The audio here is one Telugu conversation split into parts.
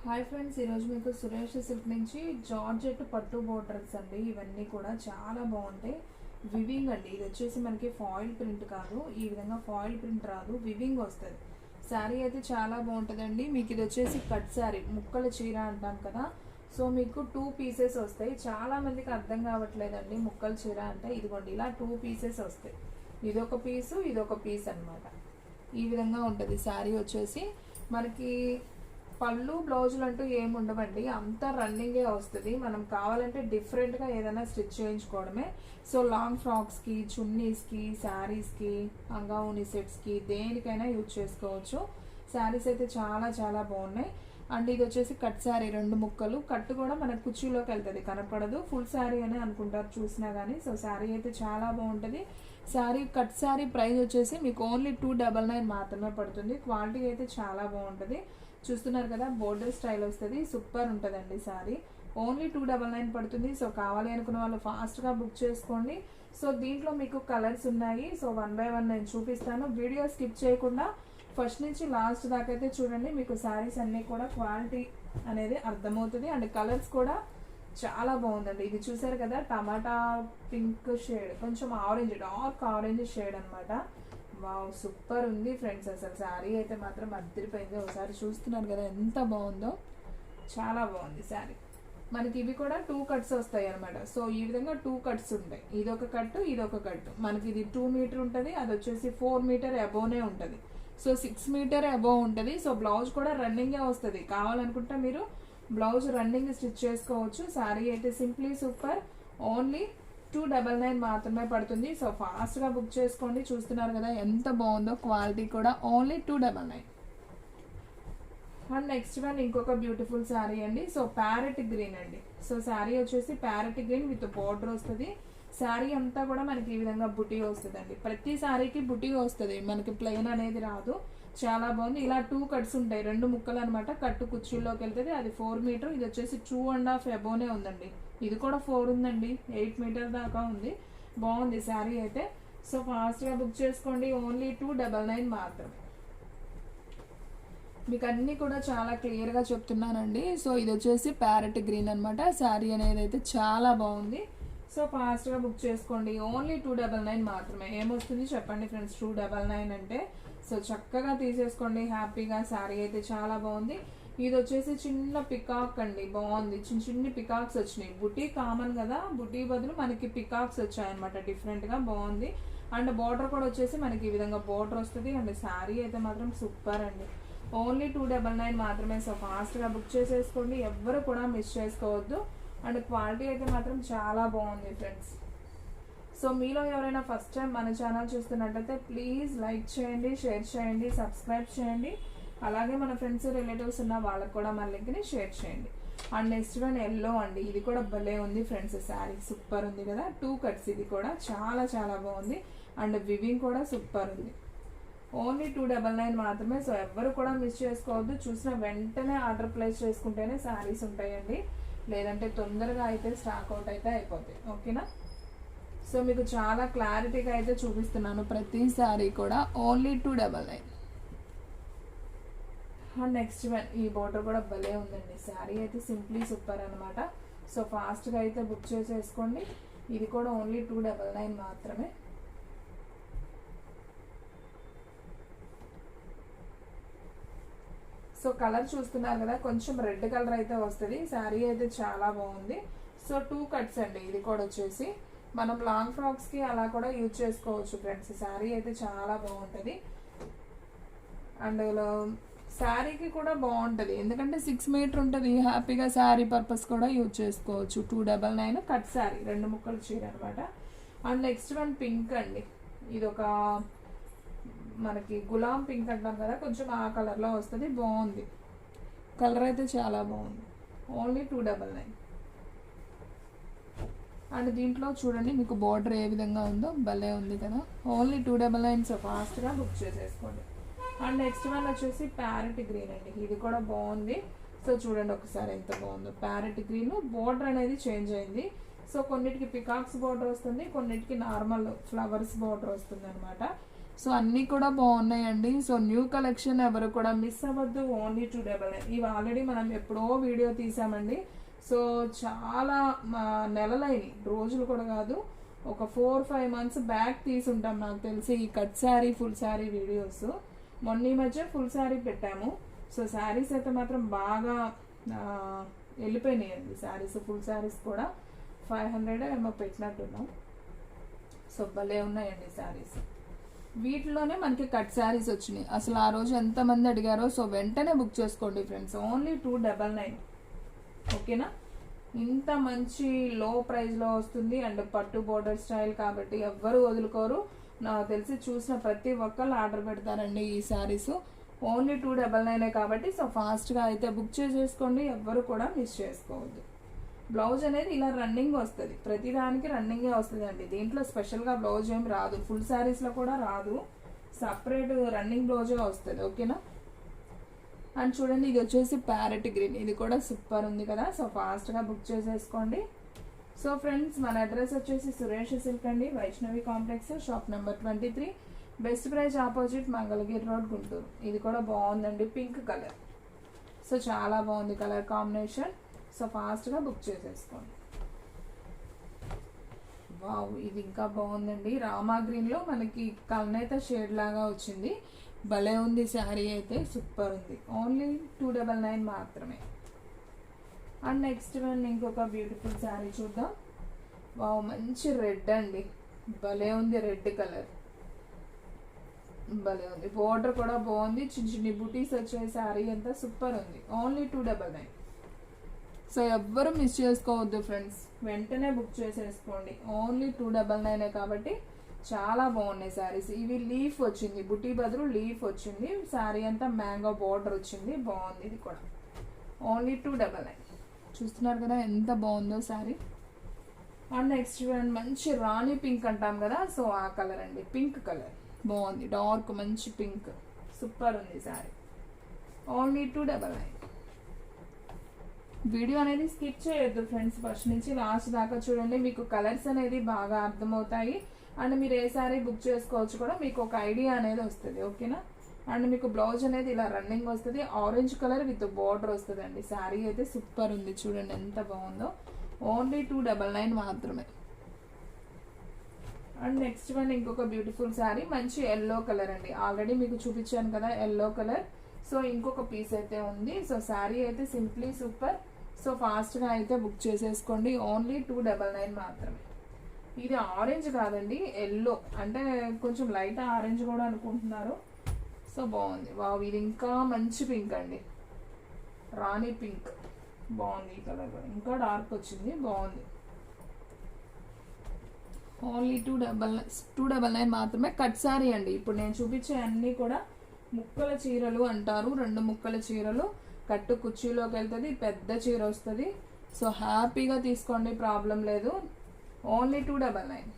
హాయ్ ఫ్రెండ్స్, ఈరోజు మీకు సురేష్ సిల్క్ నుంచి జార్జెట్ పట్టు బోర్డర్స్ అండి. ఇవన్నీ కూడా చాలా బాగుంటాయి. వివింగ్ అండి, ఇది వచ్చేసి మనకి ఫాయిల్ ప్రింట్ కాదు, ఈ విధంగా ఫాయిల్ ప్రింట్ రాదు, వివింగ్ వస్తుంది. శారీ అయితే చాలా బాగుంటుందండి. మీకు ఇది వచ్చేసి కట్ శారీ, ముక్కల చీర అంటాం కదా. సో మీకు 2 పీసెస్ వస్తాయి. చాలా మందికి అర్థం కావట్లేదండి ముక్కల చీర అంటే. ఇదిగోండి ఇలా 2 పీసెస్ వస్తాయి. ఇదొక పీసు, ఇదొక పీస్ అనమాట. ఈ విధంగా ఉంటుంది శారీ వచ్చేసి. మనకి పళ్ళు బ్లౌజులు అంటూ ఏమి ఉండవండి, అంతా రన్నింగే వస్తుంది. మనం కావాలంటే డిఫరెంట్గా ఏదైనా స్టిచ్ చేయించుకోవడమే. సో లాంగ్ ఫ్రాక్స్కి, చున్నీస్కి, శారీస్కి, అంగావుని సెట్స్కి, దేనికైనా యూజ్ చేసుకోవచ్చు. శారీస్ అయితే చాలా చాలా బాగున్నాయి. అండ్ ఇది వచ్చేసి కట్ శారీ, 2 ముక్కలు. కట్టు కూడా మనకు కుర్చీలోకి వెళ్తుంది, కనపడదు. ఫుల్ శారీ అని అనుకుంటారు చూసినా కానీ. సో శారీ అయితే చాలా బాగుంటుంది. శారీ కట్ శారీ ప్రైస్ వచ్చేసి మీకు ఓన్లీ 299 మాత్రమే పడుతుంది. క్వాలిటీ అయితే చాలా బాగుంటుంది. చూస్తున్నారు కదా, బోర్డర్ స్టైల్ వస్తుంది, సూపర్ ఉంటుందండి శారీ. ఓన్లీ 299 పడుతుంది. సో కావాలి అనుకున్న వాళ్ళు ఫాస్ట్గా బుక్ చేసుకోండి. సో దీంట్లో మీకు కలర్స్ ఉన్నాయి. సో 1 బై 1 నేను చూపిస్తాను. వీడియో స్కిప్ చేయకుండా ఫస్ట్ నుంచి లాస్ట్ దాకా అయితే చూడండి. మీకు శారీస్ అన్నీ కూడా క్వాలిటీ అనేది అర్థమవుతుంది. అండ్ కలర్స్ కూడా చాలా బాగుందండి. ఇది చూసారు కదా, టమాటా పింక్ షేడ్, కొంచెం ఆరెంజ్, డార్క్ ఆరెంజ్ షేడ్ అనమాట. వావ్, సూపర్ ఉంది ఫ్రెండ్స్. అసలు శారీ అయితే మాత్రం అద్దరిపోయింది. ఒకసారి చూస్తున్నారు కదా ఎంత బాగుందో, చాలా బాగుంది శారీ. మనకి ఇవి కూడా 2 కట్స్ వస్తాయి అనమాట. సో ఈ విధంగా 2 కట్స్ ఉంటాయి. ఇదొక కట్టు, ఇదొక కట్టు. మనకి ఇది 2 మీటర్ ఉంటుంది, అది వచ్చేసి 4 మీటర్ అబోవ్నే ఉంటుంది. సో 6 మీటర్ అబోవ్ ఉంటుంది. సో బ్లౌజ్ కూడా రన్నింగే వస్తుంది. కావాలనుకుంటే మీరు బ్లౌజ్ రన్నింగ్ స్టిచ్ చేసుకోవచ్చు. శారీ అయితే సింప్లీ సూపర్. ఓన్లీ 299 మాత్రమే పడుతుంది. సో ఫాస్ట్గా బుక్ చేసుకోండి. చూస్తున్నారు కదా ఎంత బాగుందో, క్వాలిటీ కూడా. ఓన్లీ 299. అండ్ నెక్స్ట్ వన్ ఇంకొక బ్యూటిఫుల్ శారీ అండి. సో ప్యారెట్ గ్రీన్ అండి. సో శారీ వచ్చేసి ప్యారెట్ గ్రీన్ విత్ బోర్డర్ వస్తుంది. శారీ అంతా కూడా మనకి ఈ విధంగా బుటీ వస్తుంది అండి. ప్రతి శారీకి బుటీ వస్తుంది, మనకి ప్లెయిన్ అనేది రాదు. చాలా బాగుంది. ఇలా 2 కట్స్ ఉంటాయి, 2 ముక్కలు అనమాట. కట్టు కుర్చీలోకి వెళ్తుంది. అది 4 మీటర్, ఇది వచ్చేసి 2.5 అబోవ్నే ఉందండి. ఇది కూడా 4 ఉందండి, 8 మీటర్ దాకా ఉంది. బాగుంది శారీ అయితే. సో ఫాస్ట్గా బుక్ చేసుకోండి. ఓన్లీ 299 మాత్రమే. మీకు అన్నీ కూడా చాలా క్లియర్గా చెప్తున్నానండి. సో ఇది వచ్చేసి ప్యారెట్ గ్రీన్ అనమాట. శారీ అనేది అయితే చాలా బాగుంది. సో ఫాస్ట్గా బుక్ చేసుకోండి. ఓన్లీ 299 మాత్రమే. ఏమొస్తుంది చెప్పండి ఫ్రెండ్స్, 299 అంటే. సో చక్కగా తీసేసుకోండి హ్యాపీగా. శారీ అయితే చాలా బాగుంది. ఇది వచ్చేసి చిన్న పికాక్ అండి, బాగుంది. చిన్ని పికాక్స్ వచ్చినాయి. బుటీ కామన్ కదా, బుటీ బదులు మనకి పికాక్స్ వచ్చాయన్నమాట, డిఫరెంట్గా బాగుంది. అండ్ బార్డర్ కూడా వచ్చేసి మనకి ఈ విధంగా బార్డర్ వస్తుంది. అండ్ శారీ అయితే మాత్రం సూపర్ అండి. ఓన్లీ 299 మాత్రమే. సో ఫాస్ట్గా బుక్ చేసేసుకోండి, ఎవ్వరు కూడా మిస్ చేసుకోవద్దు. అండ్ క్వాలిటీ అయితే మాత్రం చాలా బాగుంది ఫ్రెండ్స్. సో మీలో ఎవరైనా ఫస్ట్ టైం మన ఛానల్ చూస్తున్నట్టయితే ప్లీజ్ లైక్ చేయండి, షేర్ చేయండి, సబ్స్క్రైబ్ చేయండి. అలాగే మన ఫ్రెండ్స్, రిలేటివ్స్ ఉన్న వాళ్ళకి కూడా మన లింక్ని షేర్ చేయండి. అండ్ నెక్స్ట్ వన్ ఎల్లో అండి. ఇది కూడా భలే ఉంది ఫ్రెండ్స్. శారీ సూపర్ ఉంది కదా, 2 కట్స్. ఇది కూడా చాలా చాలా బాగుంది. అండ్ వివింగ్ కూడా సూపర్ ఉంది. ఓన్లీ 299 మాత్రమే. సో ఎవ్వరు కూడా మిస్ చేసుకోవద్దు. చూసిన వెంటనే ఆర్డర్ ప్లేస్ చేసుకుంటేనే శారీస్ ఉంటాయండి, లేదంటే తొందరగా అయితే స్టాక్ అవుట్ అయితే అయిపోతాయి. ఓకేనా? సో మీకు చాలా క్లారిటీగా అయితే చూపిస్తున్నాను ప్రతి శారీ కూడా. ఓన్లీ 299. అండ్ నెక్స్ట్ వన్, ఈ బోర్డర్ కూడా భలే ఉందండి. శారీ అయితే సింప్లీ సూపర్ అనమాట. సో ఫాస్ట్గా అయితే బుక్ చేసేసుకోండి. ఇది కూడా ఓన్లీ 299 మాత్రమే. సో కలర్ చూస్తున్నారు కదా, కొంచెం రెడ్ కలర్ అయితే వస్తుంది. శారీ అయితే చాలా బాగుంది. సో 2 కట్స్ అండి. ఇది కూడా వచ్చేసి మనం లాంగ్ ఫ్రాక్స్కి అలా కూడా యూజ్ చేసుకోవచ్చు ఫ్రెండ్స్. శారీ అయితే చాలా బాగుంటుంది. అండ్ శారీకి కూడా బాగుంటుంది, ఎందుకంటే 6 మీటర్ ఉంటుంది. హ్యాపీగా శారీ పర్పస్ కూడా యూజ్ చేసుకోవచ్చు. 299 కట్ శారీ, 2 ముక్కలు చీర అనమాట. అండ్ నెక్స్ట్ వన్ పింక్ అండి. ఇది ఒక మనకి గులాం పింక్ అంటాం కదా, కొంచెం ఆ కలర్లో వస్తుంది. బాగుంది, కలర్ అయితే చాలా బాగుంది. ఓన్లీ 299. అండ్ దీంట్లో చూడండి మీకు బార్డర్ ఏ విధంగా ఉందో, భలే ఉంది కదా. ఓన్లీ 299. సో ఫాస్ట్గా బుక్ చేసేసుకోండి. అండ్ నెక్స్ట్ వన్ వచ్చేసి ప్యారెట్ గ్రీన్ అండి. ఇది కూడా బాగుంది. సో చూడండి ఒకసారి ఎంత బాగుందో. ప్యారెట్ గ్రీన్ బార్డర్ అనేది చేంజ్ అయింది. సో కొన్నిటికి పికాక్స్ బార్డర్ వస్తుంది, కొన్నిటికి నార్మల్ ఫ్లవర్స్ బార్డర్ వస్తుంది అనమాట. సో అన్నీ కూడా బాగున్నాయండి. సో న్యూ కలెక్షన్ ఎవరు కూడా మిస్ అవ్వద్దు. ఓన్లీ 299. ఇవి ఆల్రెడీ మనం ఎప్పుడో వీడియో తీసామండి. సో చాలా నెలలైనవి, రోజులు కూడా కాదు, ఒక 4-5 months బ్యాక్ తీసుంటాం నాకు తెలిసి ఈ cut sari full sari videos. మొన్న ఈ మధ్య ఫుల్ శారీ పెట్టాము. సో శారీస్ అయితే మాత్రం బాగా వెళ్ళిపోయినాయండి శారీస్. ఫుల్ శారీస్ కూడా 500 ఏమో పెట్టినట్టున్నాం. సో భలే ఉన్నాయండి శారీస్. వీటిలోనే మనకి కట్ శారీస్ వచ్చినాయి. అసలు ఆ రోజు ఎంతమంది అడిగారో. సో వెంటనే బుక్ చేసుకోండి ఫ్రెండ్స్. ఓన్లీ 299. ఓకేనా? ఇంత మంచి లో ప్రైస్లో వస్తుంది అండ్ పట్టు బోర్డర్ స్టైల్ కాబట్టి ఎవ్వరు వదులుకోరు. నాకు తెలిసి చూసిన ప్రతి ఒక్కళ్ళు ఆర్డర్ పెడతారండి ఈ శారీస్. ఓన్లీ 299 కాబట్టి సో ఫాస్ట్గా అయితే బుక్ చేసేసుకోండి. ఎవ్వరు కూడా మిస్ చేసుకోవద్దు. బ్లౌజ్ అనేది ఇలా రన్నింగ్ వస్తుంది, ప్రతిదానికి రన్నింగే వస్తుంది అండి. దీంట్లో స్పెషల్గా బ్లౌజ్ ఏమి రాదు, ఫుల్ శారీస్లో కూడా రాదు, సపరేట్ రన్నింగ్ బ్లౌజే వస్తుంది. ఓకేనా? అండ్ చూడండి, ఇది వచ్చేసి ప్యారెట్ గ్రీన్, ఇది కూడా సూపర్ ఉంది కదా. సో ఫాస్ట్గా బుక్ చేసేసుకోండి. సో ఫ్రెండ్స్, మన అడ్రస్ వచ్చేసి సురేష్ సిల్క్ అండి, Vaishnavi complex, shop number 23, best praise opposite, Mangalagiri road, Guntur. ఇది కూడా బాగుందండి, పింక్ కలర్. సో చాలా బాగుంది కలర్ కాంబినేషన్. సో ఫాస్ట్గా బుక్ చేసేసుకోండి. వావ్, ఇది ఇంకా బాగుందండి. రామా గ్రీన్లో మనకి కల్నేత షేడ్ లాగా వచ్చింది. భలే ఉంది శారీ అయితే, సూపర్ ఉంది. ఓన్లీ 299 మాత్రమే. అండ్ నెక్స్ట్ వన్ ఇంకొక బ్యూటిఫుల్ శారీ చూద్దాం. వావ్, మంచి రెడ్ అండి, భలే ఉంది. రెడ్ కలర్ భలే ఉంది. బోర్డర్ కూడా బాగుంది, చిన్న చిన్న బుటీస్ వచ్చే శారీ అంతా సూపర్ ఉంది. ఓన్లీ 299. సో ఎవ్వరు మిస్ చేసుకోవద్దు ఫ్రెండ్స్, వెంటనే బుక్ చేసేసుకోండి. ఓన్లీ 299 కాబట్టి చాలా బాగున్నాయి శారీస్. ఇవి లీఫ్ వచ్చింది, బుటీ బదులు లీఫ్ వచ్చింది. శారీ అంతా మ్యాంగో బార్డర్ వచ్చింది, బాగుంది. ఇది కూడా ఓన్లీ 299. చూస్తున్నారు కదా ఎంత బాగుందో శారీ. అండ్ నెక్స్ట్ వన్ మంచి రాణి పింక్ అంటాం కదా, సో ఆ కలర్ అండి, పింక్ కలర్ బాగుంది. డార్క్ మంచి పింక్, సూపర్ ఉంది శారీ. ఓన్లీ 299. వీడియో అనేది స్కిప్ చేయొద్దు ఫ్రెండ్స్, ఫస్ట్ నుంచి లాస్ట్ దాకా చూడండి, మీకు కలర్స్ అనేది బాగా అర్థమవుతాయి. అండ్ మీరు ఏ సారీ బుక్ చేసుకోవచ్చు కూడా మీకు ఒక ఐడియా అనేది వస్తుంది. ఓకేనా? అండ్ మీకు బ్లౌజ్ అనేది ఇలా రన్నింగ్ వస్తుంది, ఆరెంజ్ కలర్ విత్ బోర్డర్ వస్తుంది అండి. శారీ అయితే సూపర్ ఉంది, చూడండి ఎంత బాగుందో. ఓన్లీ 299 మాత్రమే. అండ్ నెక్స్ట్ వన్ ఇంకొక బ్యూటిఫుల్ శారీ, మంచి ఎల్లో కలర్ అండి. ఆల్రెడీ మీకు చూపించాను కదా ఎల్లో కలర్. సో ఇంకొక పీస్ అయితే ఉంది. సో శారీ అయితే సింప్లీ సూపర్. సో ఫాస్ట్గా అయితే బుక్ చేసేసుకోండి. ఓన్లీ 299 మాత్రమే. ఇది ఆరెంజ్ కాదండి, ఎల్లో, అంటే కొంచెం లైట్ ఆరెంజ్ కూడా అనుకుంటున్నారు. సో బాగుంది. వావ్, ఇది ఇంకా మంచి పింక్ అండి, రాణి పింక్ బాగుంది. ఈ కలర్ కూడా ఇంకా డార్క్ వచ్చింది, బాగుంది. ఓన్లీ 299 మాత్రమే. కట్ శారీ అండి. ఇప్పుడు నేను చూపించే అన్నీ కూడా ముక్కల చీరలు అంటారు. 2 ముక్కల చీరలు, కట్టు కుర్చీలోకి వెళ్తుంది, పెద్ద చీర వస్తుంది. సో హ్యాపీగా తీసుకోండి, ప్రాబ్లం లేదు. ఓన్లీ 299.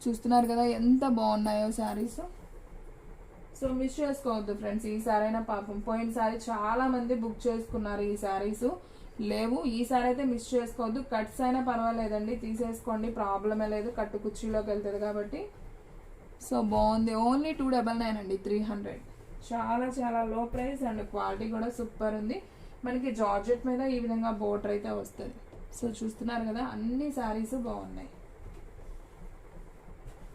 చూస్తున్నారు కదా ఎంత బాగున్నాయో శారీస్. సో మిస్ చేసుకోవద్దు ఫ్రెండ్స్. ఈ సారీ అయినా పాపం పోయినసారి చాలా మంది బుక్ చేసుకున్నారు ఈ శారీస్, లేవు. ఈ సారీ అయితే మిస్ చేసుకోవద్దు. కట్స్ అయినా పర్వాలేదండి, తీసేసుకోండి, ప్రాబ్లమే లేదు, కట్టు కుర్చీలోకి వెళ్తుంది కాబట్టి. సో బాగుంది. ఓన్లీ 299 అండి, 300. చాలా చాలా లో ప్రైస్ అండ్ క్వాలిటీ కూడా సూపర్ ఉంది. మనకి జార్జెట్ మీద ఈ విధంగా బోర్డర్ అయితే వస్తుంది. సో చూస్తున్నారు కదా, అన్ని శారీస్ బాగున్నాయి.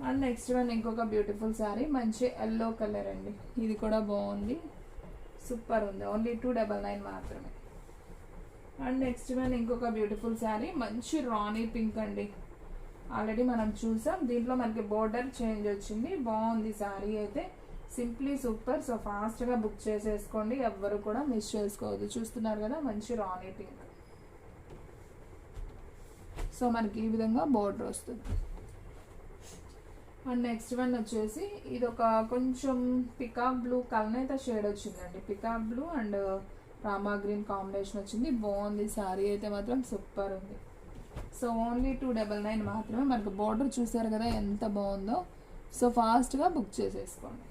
అండ్ నెక్స్ట్ వన్ ఇంకొక బ్యూటిఫుల్ శారీ, మంచి ఎల్లో కలర్ అండి. ఇది కూడా బాగుంది, సూపర్ ఉంది. ఓన్లీ 299 మాత్రమే. అండ్ నెక్స్ట్ వన్ ఇంకొక బ్యూటిఫుల్ శారీ, మంచి రాణి పింక్ అండి. ఆల్రెడీ మనం చూసాం, దీంట్లో మనకి బోర్డర్ చేంజ్ వచ్చింది, బాగుంది శారీ అయితే, సింప్లీ సూపర్. సో ఫాస్ట్గా బుక్ చేసేసుకోండి, ఎవ్వరు కూడా మిస్ చేసుకోవద్దు. చూస్తున్నారు కదా, మంచి రాణి పింక్. సో మనకి ఈ విధంగా బోర్డర్ వస్తుంది. అండ్ నెక్స్ట్ వన్ వచ్చేసి ఇది ఒక కొంచెం పికాక్ బ్లూ కల్నేత షేడ్ వచ్చిందండి. Peacock blue and Rama green combination వచ్చింది, బాగుంది. శారీ అయితే మాత్రం సూపర్ ఉంది. సో ఓన్లీ 299 మాత్రమే. మనకు బోర్డర్ చూసారు కదా ఎంత బాగుందో. సో ఫాస్ట్గా బుక్ చేసేసుకోండి.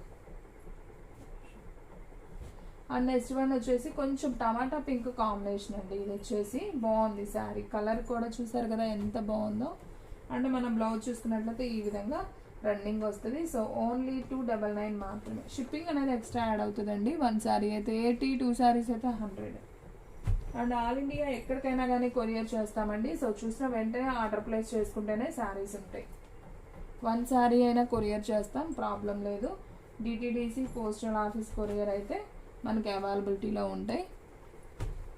అండ్ నెక్స్ట్ వన్ వచ్చేసి కొంచెం టమాటా పింక్ కాంబినేషన్ అండి. ఇది వచ్చేసి బాగుంది శారీ, కలర్ కూడా చూసారు కదా ఎంత బాగుందో. అండ్ మనం బ్లౌజ్ చూసుకున్నట్లయితే ఈ విధంగా రన్నింగ్ వస్తుంది. సో ఓన్లీ 299 మాత్రమే. షిప్పింగ్ అనేది ఎక్స్ట్రా యాడ్ అవుతుందండి. 1 శారీ అయితే 80, 2 శారీస్ అయితే 100. అండ్ ఆల్ ఇండియా ఎక్కడికైనా కానీ కొరియర్ చేస్తామండి. సో చూసిన వెంటనే ఆర్డర్ ప్లేస్ చేసుకుంటేనే శారీస్ ఉంటాయి. 1 శారీ అయినా కొరియర్ చేస్తాం, ప్రాబ్లం లేదు. డిటిడిసి పోస్టల్ ఆఫీస్ కొరియర్ అయితే మనకి అవైలబిలిటీలో ఉంటాయి.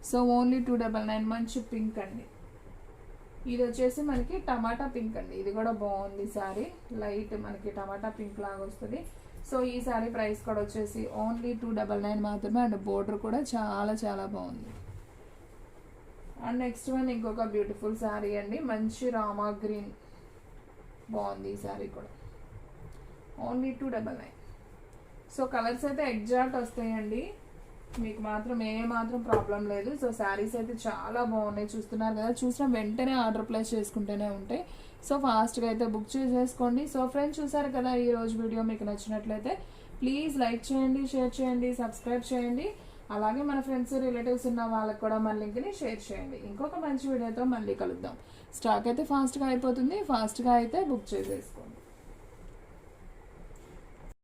So only 299. మంచి పింక్ అండి. ఇది వచ్చేసి మనకి టమాటా పింక్ అండి. ఇది కూడా బాగుంది శారీ, లైట్ మనకి టమాటా పింక్ లాగా వస్తుంది. సో ఈ శారీ ప్రైస్ కూడా వచ్చేసి ఓన్లీ 299 మాత్రమే. అండ్ బోర్డర్ కూడా చాలా చాలా బాగుంది. అండ్ నెక్స్ట్ వన్ ఇంకొక బ్యూటిఫుల్ శారీ అండి. మంచి రామా గ్రీన్, బాగుంది ఈ శారీ కూడా. ఓన్లీ 299. సో కలర్స్ అయితే ఎగ్జాక్ట్ వస్తాయండి, మీకు మాత్రం మాత్రం ప్రాబ్లం లేదు. సో శారీస్ అయితే చాలా బాగున్నాయి, చూస్తున్నారు కదా. చూసిన వెంటనే ఆర్డర్ ప్లేస్ చేసుకుంటూనే ఉంటాయి. సో ఫాస్ట్గా అయితే బుక్ చేసేసుకోండి. సో ఫ్రెండ్స్ చూసారు కదా, ఈరోజు వీడియో మీకు నచ్చినట్లయితే ప్లీజ్ లైక్ చేయండి, షేర్ చేయండి, సబ్స్క్రైబ్ చేయండి. అలాగే మన ఫ్రెండ్స్ రిలేటివ్స్ ఉన్న వాళ్ళకి కూడా మన లింక్ని షేర్ చేయండి. ఇంకొక మంచి వీడియోతో మళ్ళీ కలుద్దాం. స్టాక్ అయితే ఫాస్ట్గా అయిపోతుంది, ఫాస్ట్గా అయితే బుక్ చేసేసుకోండి.